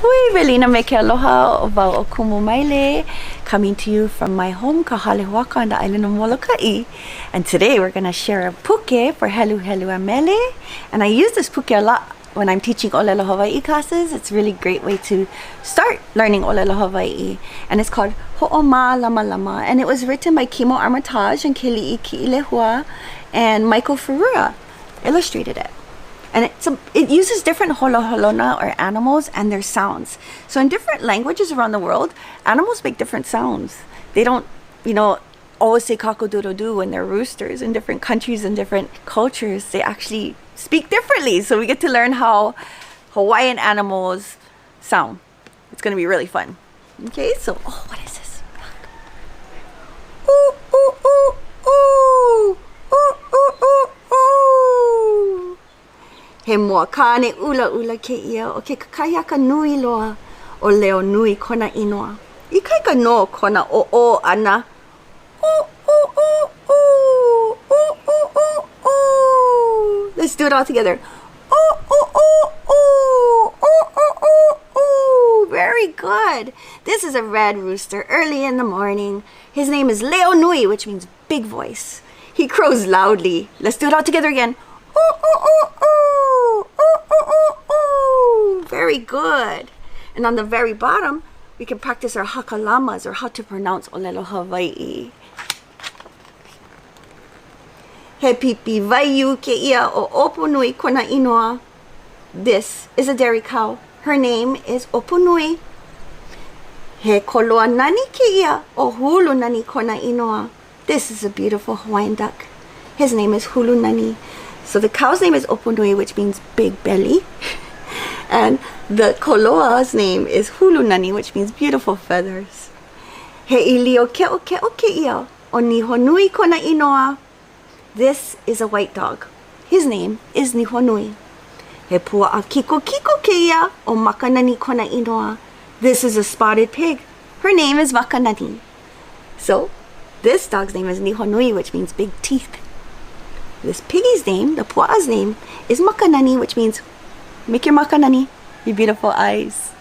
Hui, Velina me ke aloha o wau o Kumu Maile, coming to you from my home, Kahalehuaka on the island of Molokai. And today we're going to share a puke for Heluhelu and Mele. And I use this puke a lot when I'm teaching Ōlelo Hawai'i classes. It's a really great way to start learning Ōlelo Hawai'i. And it's called Hoomālamalama. And it was written by Kimo Armitage and Keli'i Ki'ilehua, and Michael Ferrura illustrated it. And it uses different holoholona or animals and their sounds. So in different languages around the world, animals make different sounds. They don't, always say cock-a-doodle-doo when they're roosters. In different countries and different cultures, they actually speak differently. So we get to learn how Hawaiian animals sound. It's going to be really fun. Okay, so, what is this? Ooh, ooh, ooh, ooh. Ooh, ooh, ooh, ooh. He mua kāne ula ula ke ia o ke kakaiaka nui loa o leo nui kona inoa. I kaika no kona o ana. Ooh, ooh, ooh, ooh. Ooh, ooh, ooh, ooh. Let's do it all together. Ooh, ooh, ooh, ooh. Ooh, ooh, ooh, ooh. Very good. This is a red rooster early in the morning. His name is Leo Nui, which means big voice. He crows loudly. Let's do it all together again. Ooh, ooh, ooh, ooh. Ooh, ooh, ooh, ooh. Very good. And on the very bottom, we can practice our hakalamas, or how to pronounce Ōlelo Hawai'i. He pipi vaiu ke ia o Opunui kona inoa. This is a dairy cow. Her name is Opunui. He koloa nani ke ia o Hulu nani kona inoa. This is a beautiful Hawaiian duck. His name is Hulu nani. So the cow's name is Opunui, which means big belly. And the koloa's name is Hulu nani, which means beautiful feathers. He ilio ke'o ke ia o Nihonui kona inoa. This is a white dog. His name is Nihonui. He pua'a kiko ke ia o Makanani kona inoa. This is a spotted pig. Her name is Makanani. So this dog's name is Nihonui, which means big teeth. This piggy's name, the pua'a's name, is Makanani, which means make your makanani, your beautiful eyes.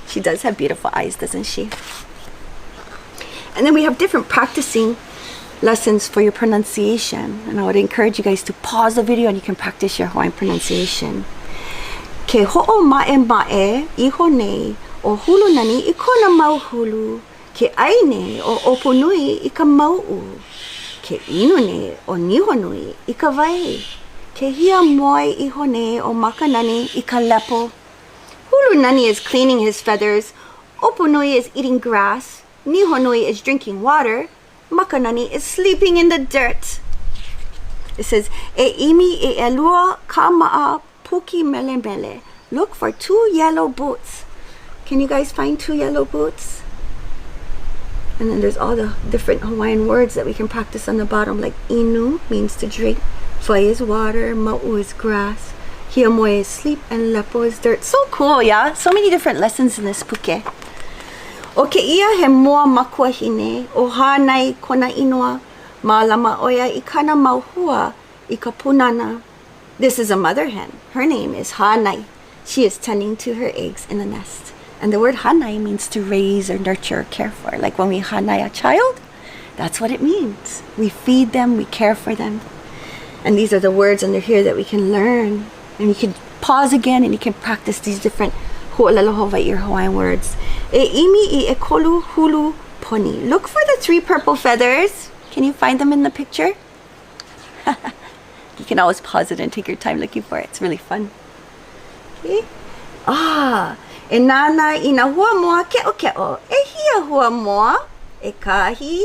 She does have beautiful eyes, doesn't she? And then we have different practicing lessons for your pronunciation. And I would encourage you guys to pause the video and you can practice your Hawaiian pronunciation. Ke ho'o ma'e iho nei o hulu nani I kona mau hulu. Ke aine o Opunui I ka mau'u. Ke inu nei o Nihonui I ka vai. Ke hia moi iho nei o Makanani I ka lepo. Hulu nani is cleaning his feathers. Opunui is eating grass. Nihonui is drinking water. Makanani is sleeping in the dirt. It says, E imi e elua ka ma'a puki mele mele. Look for 2 yellow boots. Can you guys find 2 yellow boots? And then there's all the different Hawaiian words that we can practice on the bottom, like inu means to drink, vai is water, ma'u is grass, hiamoe is sleep, and lepo is dirt. So cool, yeah? So many different lessons in this puke. O ke ia he moa makua hine, o hānai kona inoa, mālama oia I kana mauhua I ka punana. This is a mother hen. Her name is Hānai. She is tending to her eggs in the nest. And the word hanai means to raise or nurture or care for. Like when we hanai a child, that's what it means. We feed them, we care for them. And these are the words under here that we can learn. And you can pause again and you can practice these different Ōlelo Hawai'i or Hawaiian words. E imi I e kolu hulu poni. Look for the 3 purple feathers. Can you find them in the picture? You can always pause it and take your time looking for it. It's really fun. Okay. E nana I na hua moa ke'o. E hia hua moa. E kahi,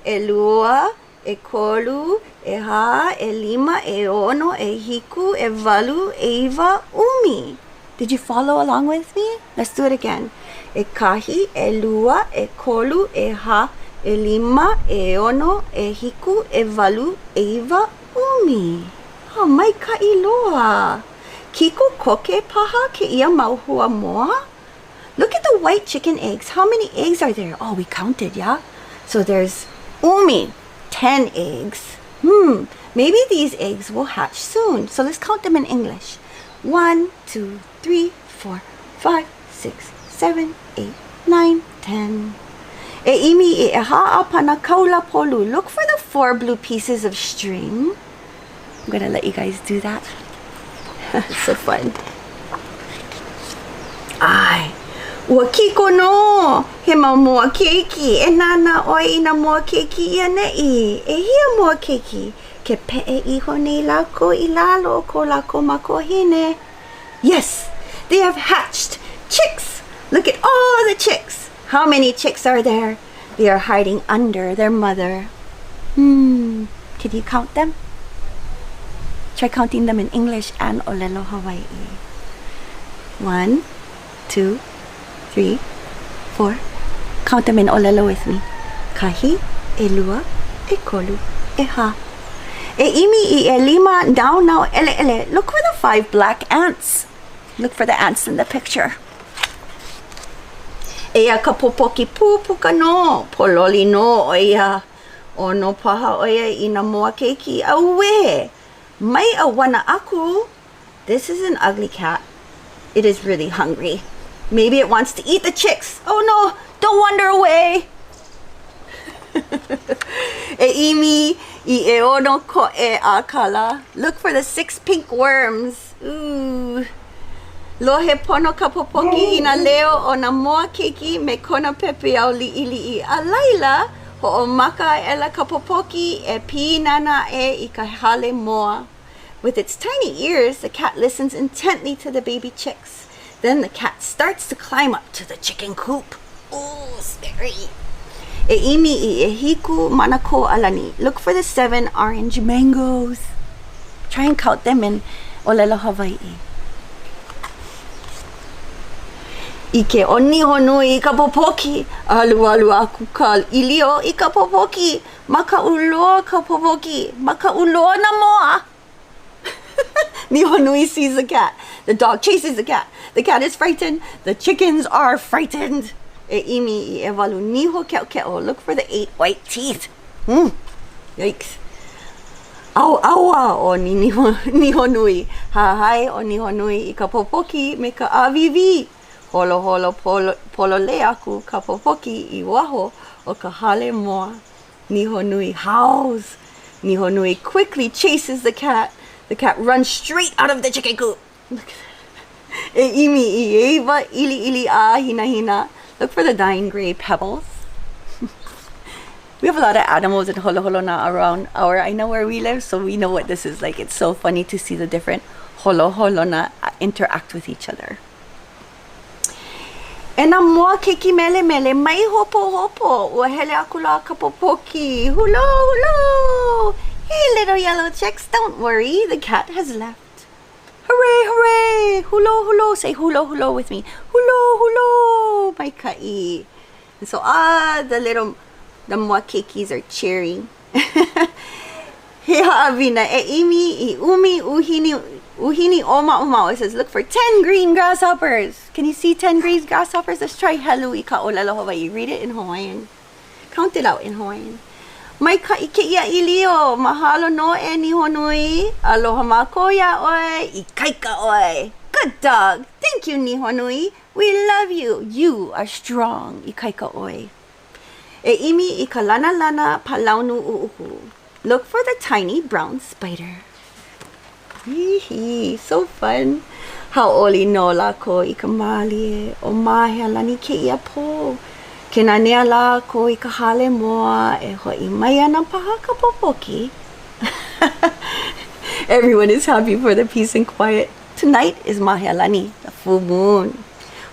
e lua, e kolu, e ha, e lima, e ono, e hiku, e walu, e iwa, umi. Did you follow along with me? Let's do it again. E kahi, e lua, e kolu, e ha, e lima, e ono, e hiku, e walu, e iwa, umi. Oh, mai ka'i loa. Kiko koke paha ke ia mauhua moa? Look at the white chicken eggs. How many eggs are there? Oh, we counted, yeah? So there's 10 eggs. Maybe these eggs will hatch soon. So let's count them in English. 1, 2, 3, 4, 5, 6, 7, 8, 9, 10. E imi e ha'apana kaula polu. Look for the 4 blue pieces of string. I'm gonna let you guys do that. It's so fun. Ai. Ua kiko no. He mau mua keiki. E nana oi ina mua keiki ia nei. E hia mua keiki. Ke pe'e iho nei lako I lalo o ko lako makohine. Yes, they have hatched chicks. Look at all the chicks. How many chicks are there? They are hiding under their mother. Can you count them? Try counting them in English and Ōlelo Hawai'i. 1, 2, 3, 4. Count them in Ōlelo with me. Kahi, e lua, e kolu, e ha. E imi I e lima, now, ele ele. Look for the 5 black ants. Look for the ants in the picture. Eia ka popoki pupuka no, pololi no oia. O no paha oia ina moa keiki awe. Mai a wana aku. This is an ugly cat. It is really hungry. Maybe it wants to eat the chicks. Oh no, don't wander away. E imi I e ono ko e akala. Look for the 6 pink worms. Ooh. Lohe pono ka popoki ina leo o na moa keiki me kona pepe au li'i a laila ho o maka ela ka popoki e pinana e I ka hale moa. With its tiny ears, the cat listens intently to the baby chicks. Then the cat starts to climb up to the chicken coop. Ooh, scary. E imi I e hiku manako alani. Look for the 7 orange mangoes. Try and count them in Ōlelo Hawai'i. Ike oni honui I ka popoki. Alu aku ka ilio I ka popoki. Maka uloa ka popoki. Maka uloa na moa. Ni honui sees the cat. The dog chases the cat. The cat is frightened. The chickens are frightened. E imi I e walu niho ke'o. Look for the 8 white teeth. Yikes. Aua o ni honui. Hahai o ni honui I ka popoki me ka avivi. Holo polole aku ka popoki I waho o ka hale moa. Niho nui howls. Niho nui quickly chases the cat. The cat runs straight out of the chicken coop. E imi I eva ili a hina. Look for the 9 gray pebbles. We have a lot of animals in Heluhelu around I know where we live, so we know what this is like. It's so funny to see the different Heluhelu interact with each other. E nā moa keiki mele mai hopo ua hele aku la ka popoki. Hulo! Hey little yellow chicks, don't worry, the cat has left. Hooray! Hulo! Say hulo with me. Hulo! Mai kai. And so the moa keikis are cheering. He ha'awina e imi I umi uhini oma. It says look for 10 green grasshoppers. Can you see 10 green grasshoppers? Let's try helu I ka Ōlelo Hawai'i. Read it in Hawaiian. Count it out in Hawaiian. Mai ka ike ia ilio. Mahalo no e ni honui. Aloha makoya oi. I kaika oi. Good dog. Thank you ni honui. We love you. You are strong. I kaika oi. E imi I ka lana palaunu u'uhu. Look for the tiny brown spider. So fun. Hau'oli no lako I ka malie o mahea lani ke ia po. Ke nanea lako I ka hale moa e ho'i mai ana paha ka popoki. Everyone is happy for the peace and quiet. Tonight is mahea lani, the full moon.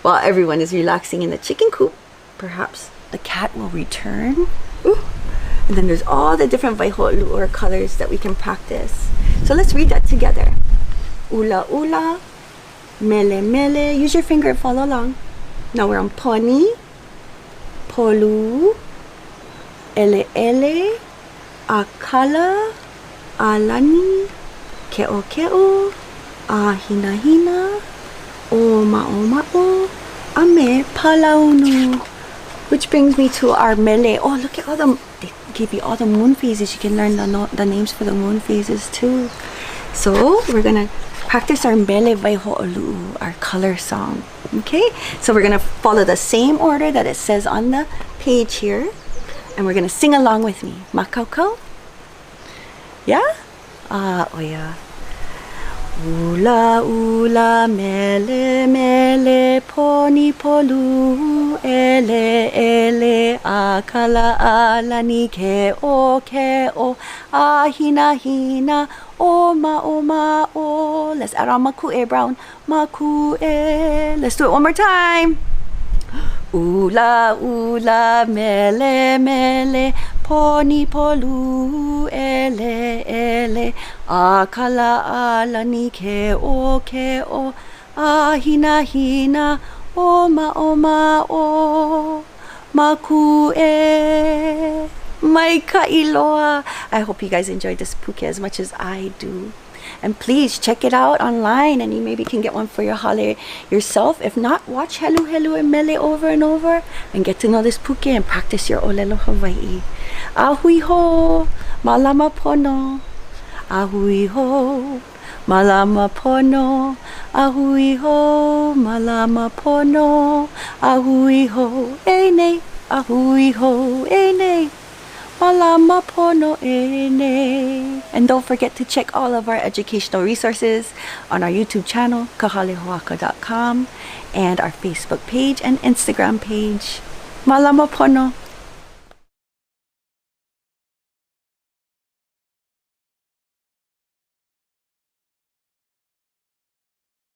While everyone is relaxing in the chicken coop, perhaps the cat will return. Ooh. And then there's all the different waiho'olu or colors that we can practice. So let's read that together. Ula, mele. Use your finger and follow along. Now we're on poni, polu, ele, akala, alani, ke'o, hina, o, ame, palaunu. Which brings me to our mele. Oh, look at all them. They give you all the moon phases. You can learn the names for the moon phases too. So we're gonna practice our mele vai ho'olu'u, our color song. Okay, so we're gonna follow the same order that it says on the page here, and we're gonna sing along with me. Makaukau? Yeah? Oh yeah. Ula ula mele mele poni polu ele ele akala alani ke o ahina hina o ma o. Let's add on maku'e, Brown. Maku'e. Let's do it one more time. Ula ula mele mele poni polu ele ele akala alani ke o ahina hina o ma o maku'e. Mai ka'iloa. I hope you guys enjoyed this puke as much as I do. And please check it out online, and you maybe can get one for your hale yourself. If not, watch Heluhelu and Mele over and over and get to know this puke and practice your Ōlelo Hawai'i. Ahui ho, malama pono. Ahui ho, malama pono. Ahui ho, malama pono. Ahui ho, e nei. Ahui ho, e nei. Malama pono e nei. And don't forget to check all of our educational resources on our YouTube channel, kahalehoaka.com, and our Facebook page and Instagram page. Malama pono.